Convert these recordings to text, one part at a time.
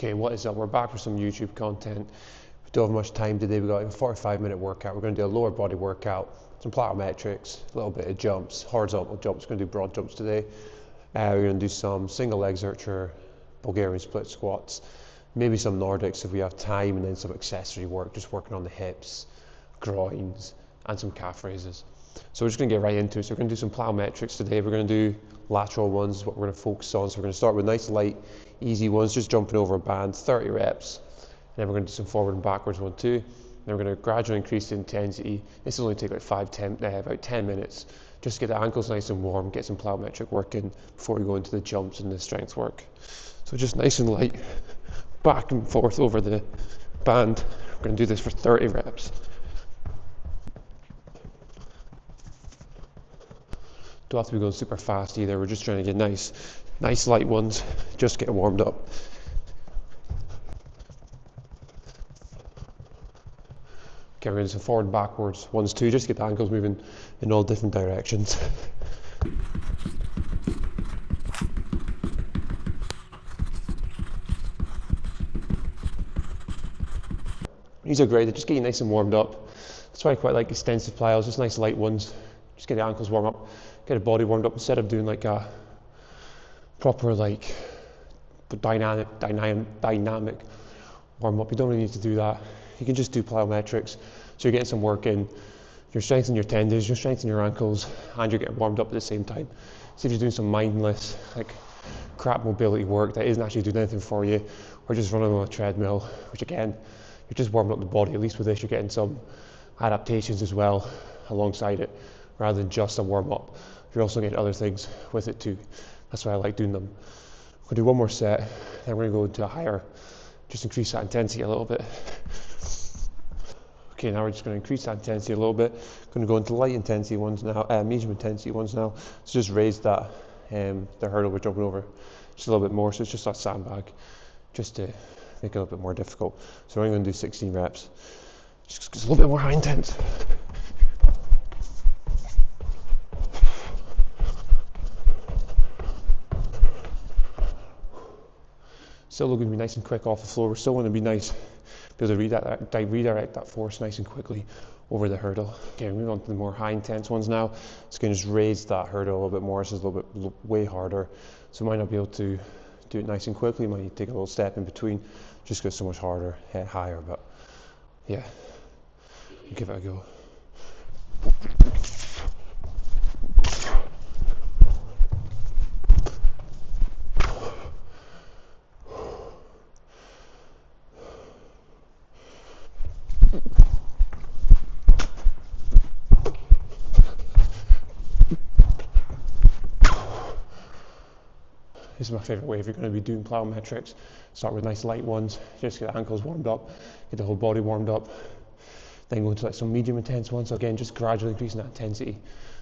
Okay, what is up? We're back for some YouTube content. We don't have much time today. We've got a 45-minute workout. We're going to do a lower body workout, some plyometrics, a little bit of jumps, horizontal jumps. We're going to do broad jumps today. We're going to do some single leg Zercher, Bulgarian split squats, maybe some Nordics if we have time, and then some accessory work, just working on the hips, groins, and some calf raises. So we're just going to get right into it. So we're going to do some plyometrics today. We're going to do lateral ones, is what we're going to focus on. So we're going to start with nice, light, easy ones, just jumping over a band, 30 reps. And then we're going to do some forward and backwards one too. Then we're going to gradually increase the intensity. This will only take like about 10 minutes. Just get the ankles nice and warm, get some plyometric work in before we go into the jumps and the strength work. So just nice and light, back and forth over the band. We're going to do this for 30 reps. Don't have to be going super fast either. We're just trying to get nice light ones, just get warmed up. Okay, we're going to do some forward and backwards ones too, just get the ankles moving in all different directions. These are great, they just get you nice and warmed up. That's why I quite like extensive plyos, just nice light ones. Just get the ankles warm up, get the body warmed up instead of doing like a proper like dynamic warm up. You don't really need to do that. You can just do plyometrics. So you're getting some work in, you're strengthening your tendons, you're strengthening your ankles, and you're getting warmed up at the same time. So if you're doing some mindless, like crap mobility work that isn't actually doing anything for you, or just running on a treadmill, which again, you're just warming up the body. At least with this, you're getting some adaptations as well alongside it, rather than just a warm up. You're also getting other things with it too. That's why I like doing them. We'll do one more set, then we're going to go into a higher, just increase that intensity a little bit. Okay, now we're just going to increase that intensity a little bit. Going to go into light intensity ones now, medium intensity ones now. So just raise that, the hurdle we're jumping over just a little bit more. So it's just that sandbag, just to make it a little bit more difficult. So we're only going to do 16 reps. Just a little bit more high intense. Still going to be nice and quick off the floor. We're still going to be nice, be able to redirect that force nice and quickly over the hurdle. Okay, move on to the more high intense ones now. It's going to just raise that hurdle a little bit more. This is a little bit way harder. So we might not be able to do it nice and quickly. You might need to take a little step in between, just because it's so much harder, head higher. But yeah, give it a go. This is my favourite way if you're going to be doing plyometrics. Start with nice light ones, just get the ankles warmed up, get the whole body warmed up. Then go into like some medium intense ones. So again, just gradually increasing that intensity.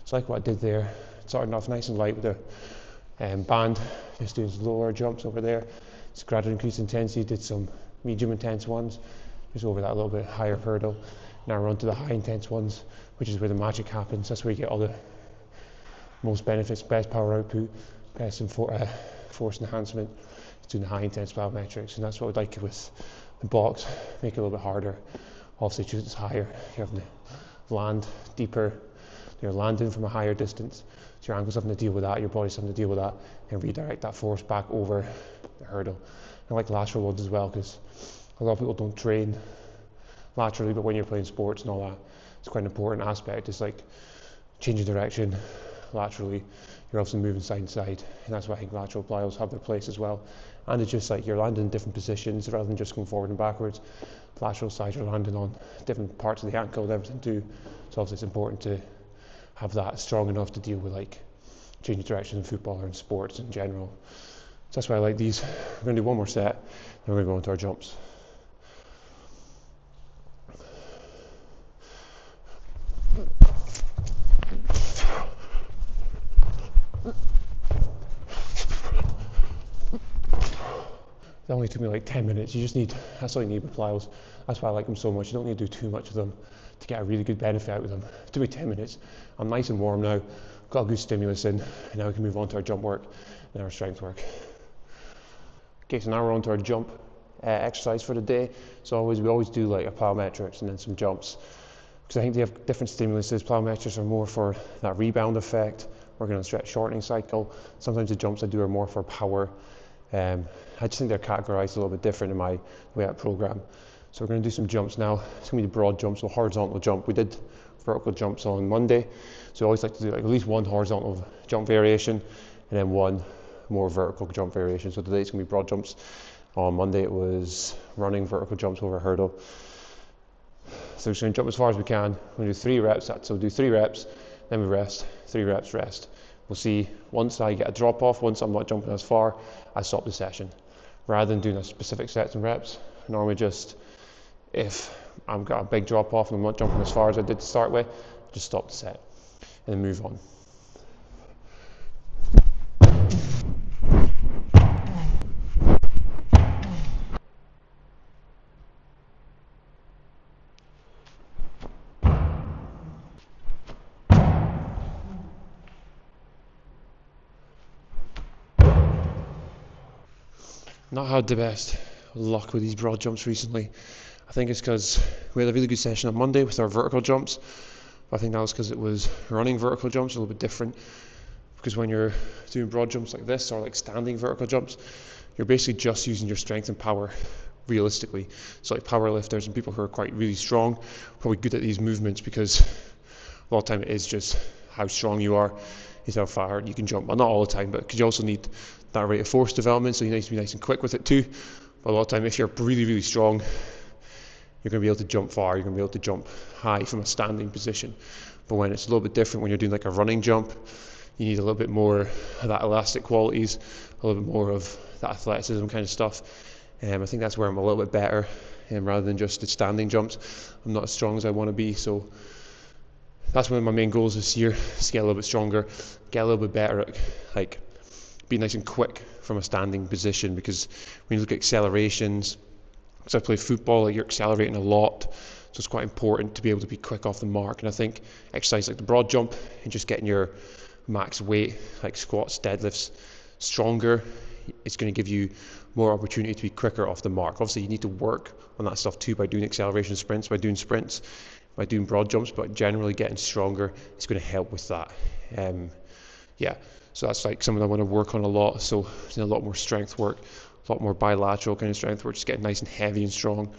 So like what I did there, starting off nice and light with the band, just doing some lower jumps over there. Just gradually increase intensity, did some medium intense ones, just over that little bit higher hurdle. Now we're on to the high intense ones, which is where the magic happens. That's where you get all the most benefits, best power output, best force enhancement. It's doing the high intense plyometrics, and that's what we like with the box. Make it a little bit harder. Obviously, choose it's higher. You're having to land deeper. You're landing from a higher distance. So your ankles having to deal with that, your body's having to deal with that, and redirect that force back over the hurdle. I like lateral ones as well, because a lot of people don't train laterally, but when you're playing sports and all that, it's quite an important aspect. It's like changing direction laterally. You're also moving side to side, and that's why I think lateral plyos have their place as well. And it's just like you're landing in different positions rather than just going forward and backwards. Lateral side, you're landing on different parts of the ankle and everything too. So obviously it's important to have that strong enough to deal with like changing direction in football or in sports in general. So that's why I like these. We're going to do one more set, then we're going to go into our jumps. It only took me like 10 minutes. That's all you need with plyos. That's why I like them so much. You don't need to do too much of them to get a really good benefit out of them. It took me 10 minutes. I'm nice and warm now. Got a good stimulus in. And now we can move on to our jump work and our strength work. Okay, so now we're on to our jump exercise for the day. So we always do like a plyometrics and then some jumps, because I think they have different stimuluses. Plyometrics are more for that rebound effect, working on the stretch shortening cycle. Sometimes the jumps I do are more for power. I just think they're categorized a little bit different in my way I program. So we're going to do some jumps now. It's going to be broad jumps, so horizontal jump. We did vertical jumps on Monday, so I always like to do like at least one horizontal jump variation and then one more vertical jump variation. So today it's going to be broad jumps. On Monday it was running vertical jumps over a hurdle. So we're just going to jump as far as we can. We're going to do 3 reps. So we'll do 3 reps, then we rest, 3 reps, rest. We'll see, once I get a drop off, once I'm not jumping as far, I stop the session. Rather than doing a specific sets and reps, normally just, if I've got a big drop off and I'm not jumping as far as I did to start with, just stop the set and then move on. Not had the best luck with these broad jumps recently. I think it's because we had a really good session on Monday with our vertical jumps. But I think that was because it was running vertical jumps, a little bit different. Because when you're doing broad jumps like this, or like standing vertical jumps, you're basically just using your strength and power realistically. So like power lifters and people who are quite really strong, probably good at these movements, because a lot of time it is just how strong you are is how far you can jump. Well, not all the time, but because you also need that rate of force development, so you need to be nice and quick with it too. But a lot of time, if you're really, really strong, you're going to be able to jump far, you're going to be able to jump high from a standing position. But when it's a little bit different, when you're doing like a running jump, you need a little bit more of that elastic qualities, a little bit more of that athleticism kind of stuff. I think that's where I'm a little bit better, rather than just the standing jumps. I'm not as strong as I want to be, so that's one of my main goals this year, is to get a little bit stronger, get a little bit better at like being nice and quick from a standing position. Because when you look at accelerations, because I play football, like you're accelerating a lot, so it's quite important to be able to be quick off the mark. And I think exercise like the broad jump and just getting your max weight, like squats, deadlifts, stronger, it's going to give you more opportunity to be quicker off the mark. Obviously you need to work on that stuff too by doing acceleration sprints, by doing sprints, by doing broad jumps, but generally getting stronger is going to help with that. So that's like something I want to work on a lot. So a lot more strength work, a lot more bilateral kind of strength work, just getting nice and heavy and strong.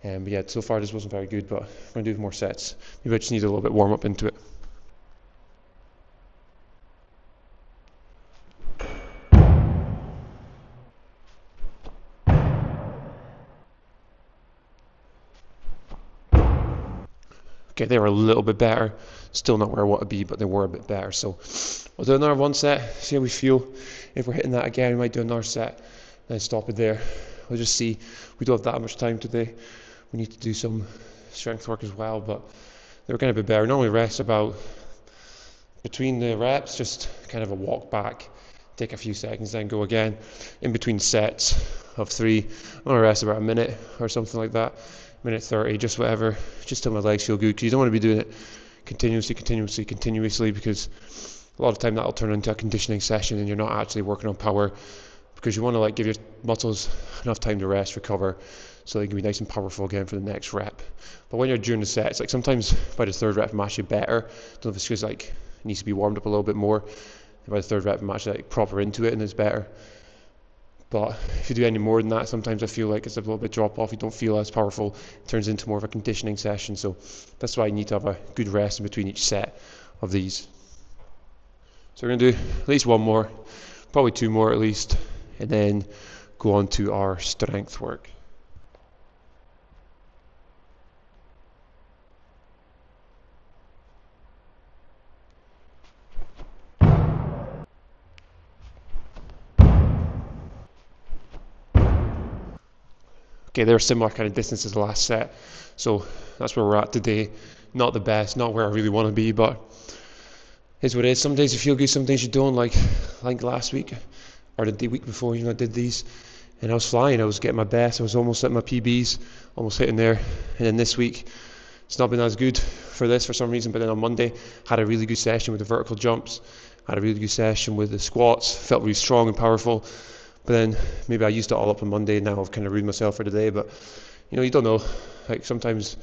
But yeah, so far this wasn't very good, but I'm going to do more sets. Maybe I just need a little bit warm up into it. Okay, they were a little bit better. Still not where I want to be, but they were a bit better. So we'll do another 1 set, see how we feel. If we're hitting that again, we might do another set, then stop it there. We'll just see. We don't have that much time today. We need to do some strength work as well, but they were kind of a bit better. Normally rest about, between the reps, just kind of a walk back, take a few seconds, then go again. In between sets of 3, I'm going to rest about a minute or something like that. Minute 30, just whatever, just till my legs feel good, because you don't want to be doing it continuously, because a lot of time that'll turn into a conditioning session and you're not actually working on power, because you want to like give your muscles enough time to rest, recover, so they can be nice and powerful again for the next rep. But when you're during the set, it's like sometimes by the 3rd rep I'm actually better. Don't know if it's because like it needs to be warmed up a little bit more, and by the 3rd rep I'm actually like proper into it and it's better. But if you do any more than that, sometimes I feel like it's a little bit drop off, you don't feel as powerful, it turns into more of a conditioning session. So that's why I need to have a good rest in between each set of these. So we're going to do at least 1 more, probably 2 more at least, and then go on to our strength work. Okay, they're similar kind of distance as the last set, so that's where we're at today. Not the best, not where I really want to be, but it's what it is. Some days you feel good, some days you don't. Like last week, or the week before, I did these, and I was flying. I was getting my best. I was almost at my PBs, almost hitting there. And then this week, it's not been as good for this for some reason. But then on Monday, had a really good session with the vertical jumps. Had a really good session with the squats. Felt really strong and powerful. But then maybe I used it all up on Monday, and now I've kind of ruined myself for today. But you don't know. Like sometimes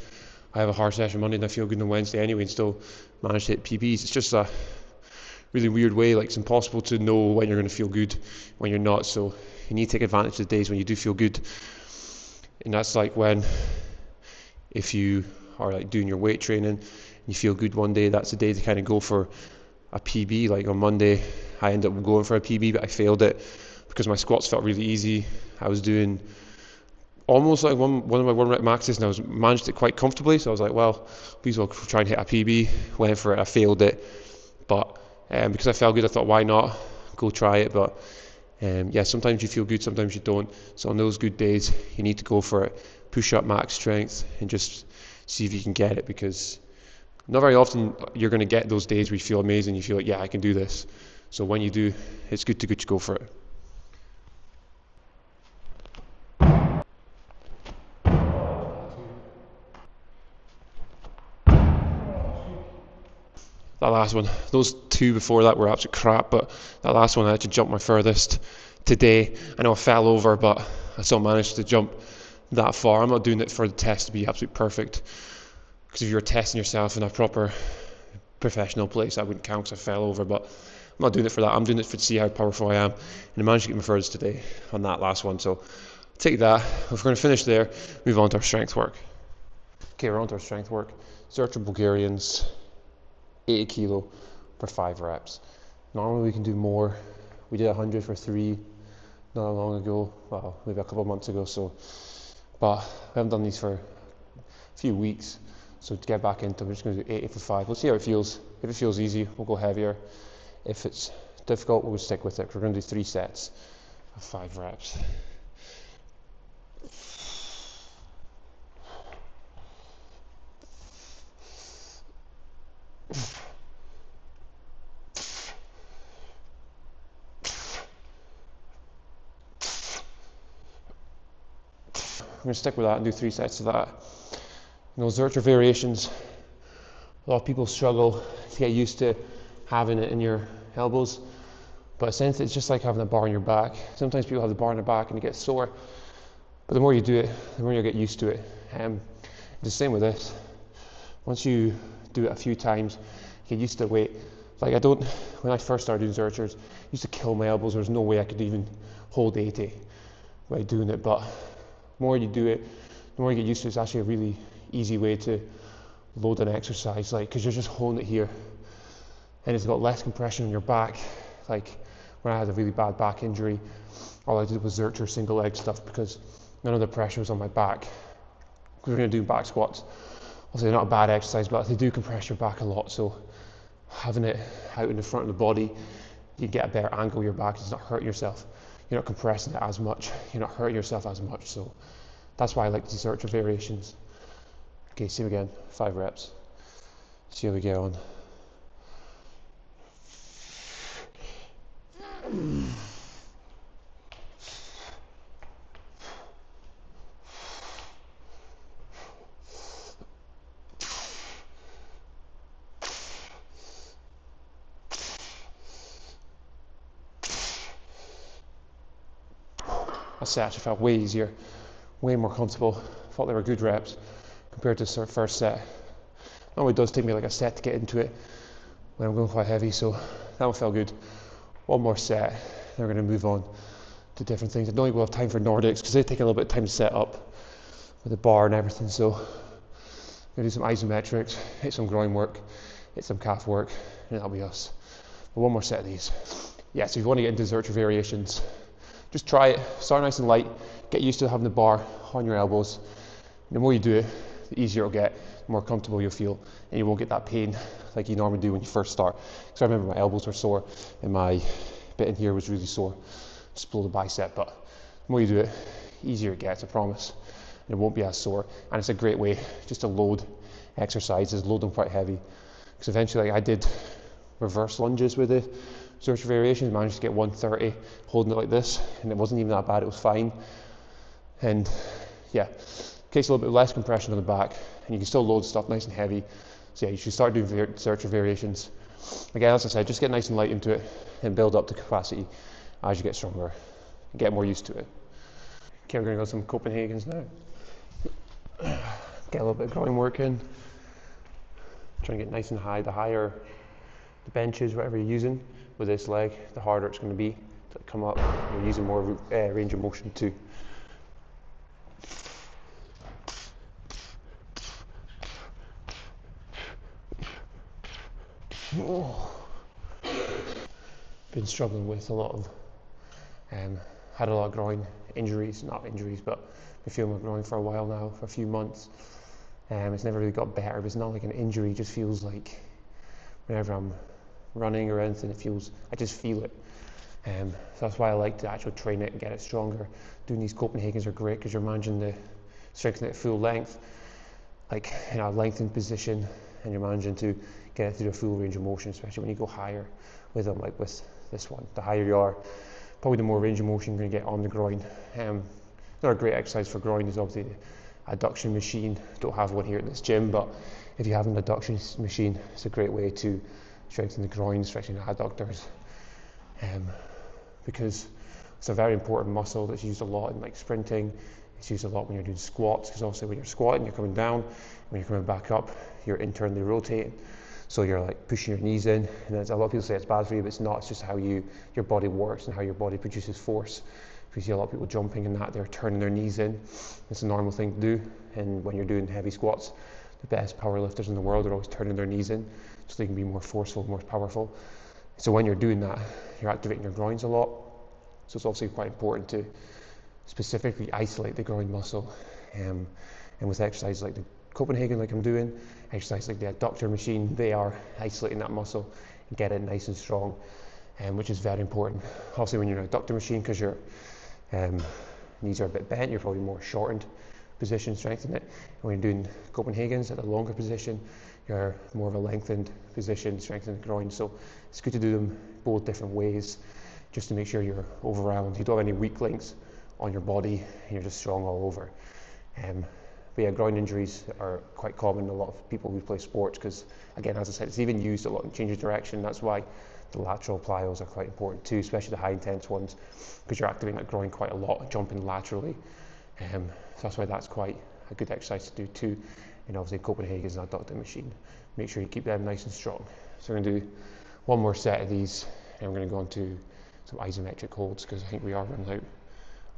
I have a hard session Monday and I feel good on Wednesday anyway and still manage to hit PBs. It's just a really weird way. Like it's impossible to know when you're going to feel good, when you're not. So you need to take advantage of the days when you do feel good. And that's like when, if you are like doing your weight training and you feel good one day, that's the day to kind of go for a PB. Like on Monday, I ended up going for a PB, but I failed it because my squats felt really easy. I was doing almost like one of my 1 rep maxes, and I managed it quite comfortably. So I was like, well, please well try and hit a PB. Went for it, I failed it, but because I felt good, I thought, why not go try it? But sometimes you feel good, sometimes you don't. So on those good days, you need to go for it, push up max strength, and just see if you can get it, because not very often you're going to get those days where you feel amazing, you feel like, yeah, I can do this. So when you do, it's good to go for it. That last one, those two before that were absolute crap, but that last one I had to jump my furthest today. I know I fell over, but I still managed to jump that far. I'm not doing it for the test to be absolute perfect, because if you were testing yourself in a proper professional place, I wouldn't count because I fell over, but I'm not doing it for that. I'm doing it to see how powerful I am, and I managed to get my furthest today on that last one. So take that. If we're going to finish there, move on to our strength work. Okay, we're on to our strength work. Zercher Bulgarians, 80 kilo for 5 reps. Normally we can do more. We did 100 for 3 not long ago, well, maybe a couple of months ago. But we haven't done these for a few weeks. So to get back into them, we're just going to do 80 for 5. We'll see how it feels. If it feels easy, we'll go heavier. If it's difficult, we'll stick with it. We're going to do 3 sets of 5 reps. I'm going to stick with that and do 3 sets of that. Zercher variations, a lot of people struggle to get used to having it in your elbows, but essentially it's just like having a bar on your back. Sometimes people have the bar on their back and it gets sore, but the more you do it, the more you'll get used to it. The same with this. Once you do it a few times, you get used to the weight. Like when I first started doing Zerchers, I used to kill my elbows. There was no way I could even hold 80 by doing it, but the more you do it, the more you get used to it. It's actually a really easy way to load an exercise, because you're just holding it here, and it's got less compression on your back. Like when I had a really bad back injury, all I did was Zercher single leg stuff because none of the pressure was on my back. We're going to do back squats. Obviously they're not a bad exercise, but they do compress your back a lot. So having it out in the front of the body, you get a better angle of your back. It's not hurting yourself. You're not compressing it as much. You're not hurting yourself as much. So that's why I like these Zercher variations. Okay, same again, 5 reps. See how we get on. That set actually felt way easier, way more comfortable. Thought they were good reps compared to the first set. Normally it does take me like a set to get into it when I'm going quite heavy, so that one felt good. One more set, then we're going to move on to different things. I don't think we'll have time for Nordics because they take a little bit of time to set up with the bar and everything, so I'm going to do some isometrics, hit some groin work, hit some calf work, and that'll be us. But one more set of these. Yeah, so if you want to get into Zercher variations, just try it, start nice and light, get used to having the bar on your elbows. The more you do it, the easier it'll get, the more comfortable you'll feel, and you won't get that pain like you normally do when you first start. Because I remember my elbows were sore, and my bit in here was really sore, just below the bicep, but the more you do it, the easier it gets, I promise. And it won't be as sore, and it's a great way just to load exercises, load them quite heavy. Because eventually, I did reverse lunges with the Zercher variations, managed to get 130 holding it like this, and it wasn't even that bad, it was fine. And yeah, takes a little bit less compression on the back, and you can still load stuff nice and heavy. So yeah, you should start doing Zercher variations. Again, as I said, just get nice and light into it and build up to capacity as you get stronger. get more used to it. Okay, we're gonna go some Copenhagen's now. Get a little bit of groin work in. Try and get nice and high. The higher the bench is, whatever you're using with this leg, the harder it's going to be to come up. You're using more range of motion too. Been struggling with a lot of, had a lot of groin injuries, not injuries, but been feeling my groin for a while now, for a few months. It's never really got better, but it's not like an injury. It just feels like whenever I'm running or anything, I just feel it. So that's why I like to actually train it and get it stronger. Doing these Copenhagen's are great because you're managing to strengthen it at full length, like in a lengthened position, and you're managing to get it through the full range of motion, especially when you go higher with them, like with this one. The higher you are, probably the more range of motion you're going to get on the groin. Another great exercise for groin is obviously the adduction machine. Don't have one here at this gym, but if you have an adduction machine, it's a great way to strengthen the groin, stretching the adductors, because it's a very important muscle that's used a lot in like sprinting. It's used a lot when you're doing squats, because obviously when you're squatting, you're coming down. When you're coming back up, you're internally rotating. So you're like pushing your knees in, and a lot of people say it's bad for you, but it's not. It's just how your body works and how your body produces force. If you see a lot of people jumping in that, they're turning their knees in. It's a normal thing to do. And when you're doing heavy squats, the best power lifters in the world are always turning their knees in, so they can be more forceful, more powerful. So when you're doing that, you're activating your groins a lot. So it's obviously quite important to specifically isolate the groin muscle. And with exercises like the Copenhagen, like I'm doing, exercises like the adductor machine, they are isolating that muscle and get it nice and strong, which is very important. Obviously when you're in an adductor machine, because your knees are a bit bent, you're probably more shortened position, strengthen it. And when you're doing Copenhagen's at a longer position, you're more of a lengthened position, strengthen the groin. So it's good to do them both different ways, just to make sure you're overall, you don't have any weak links on your body, and you're just strong all over. But yeah, groin injuries are quite common in a lot of people who play sports, because again, as I said, it's even used a lot in change of direction. That's why the lateral plyos are quite important too, especially the high intense ones, because you're activating that groin quite a lot, jumping laterally. So that's why that's quite a good exercise to do too. And obviously Copenhagen's an adductor machine. Make sure you keep them nice and strong. So we're going to do one more set of these, and we're going to go on to some isometric holds, because I think we are running out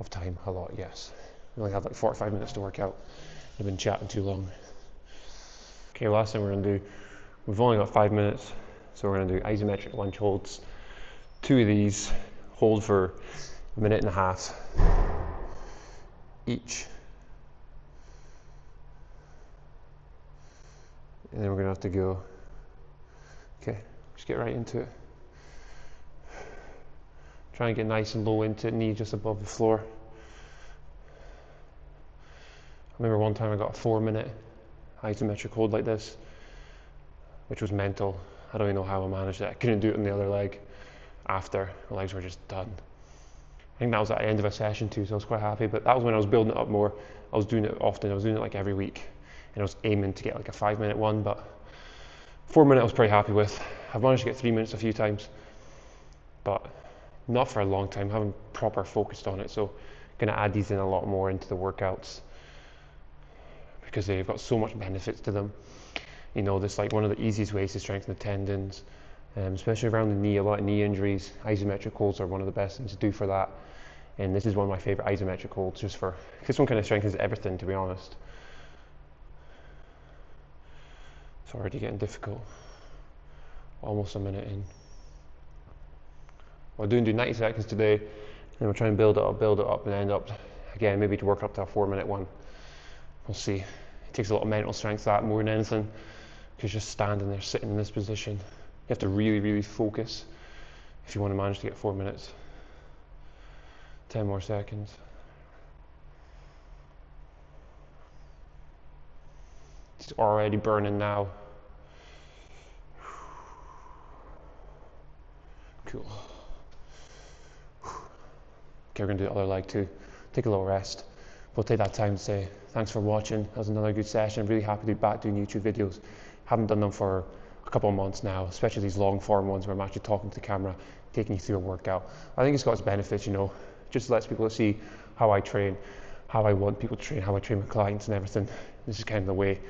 of time a lot, yes. We only have like 45 minutes to work out. I've been chatting too long. Okay, last thing we're going to do, we've only got 5 minutes, so we're going to do isometric lunge holds. 2 of these, hold for 1.5 minutes each. And then we're going to have to go, okay, just get right into it. Try and get nice and low into it, knee just above the floor. I remember one time I got a 4-minute isometric hold like this, which was mental. I don't even know how I managed it. I couldn't do it on the other leg after. My legs were just done. I think that was at the end of a session too, so I was quite happy. But that was when I was building it up more. I was doing it often. I was doing it like every week. And I was aiming to get like a 5-minute one, but 4-minute I was pretty happy with. I've managed to get 3 minutes a few times, but not for a long time. I haven't proper focused on it, so I'm gonna add these in a lot more into the workouts, because they've got so much benefits to them. You know, this like one of the easiest ways to strengthen the tendons, especially around the knee. A lot of knee injuries, isometric holds are one of the best things to do for that. And this is one of my favorite isometric holds, just for, this one kind of strengthens everything, to be honest. It's already getting difficult. Almost a minute in. We're doing 90 seconds today, and we'll try and build it up, and end up, again, maybe to work up to a 4-minute one. We'll see. It takes a lot of mental strength, that more than anything, because just standing there, sitting in this position, you have to really, really focus if you want to manage to get 4 minutes. 10 more seconds. It's already burning now. Cool. Okay, we're going to do the other leg too. Take a little rest. We'll take that time to say thanks for watching. That was another good session. I'm really happy to be back doing YouTube videos. Haven't done them for a couple of months now, especially these long form ones where I'm actually talking to the camera, taking you through a workout. I think it's got its benefits, you know, just lets people see how I train, how I want people to train, how I train my clients and everything. This is kind of the way,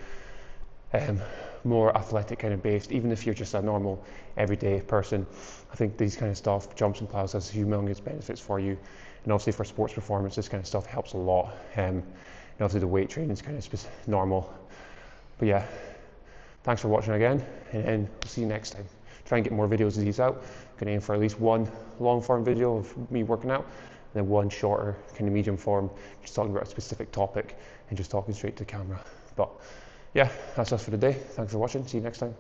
more athletic kind of based. Even if you're just a normal everyday person, I think these kind of stuff, jumps and plows, has humongous benefits for you. And obviously for sports performance, this kind of stuff helps a lot. And obviously the weight training is kind of normal. But yeah, thanks for watching again, and we'll see you next time. Try and get more videos of these out. I'm going to aim for at least one long form video of me working out, and then one shorter kind of medium form, just talking about a specific topic and just talking straight to the camera. But yeah, that's us for today. Thanks for watching. See you next time.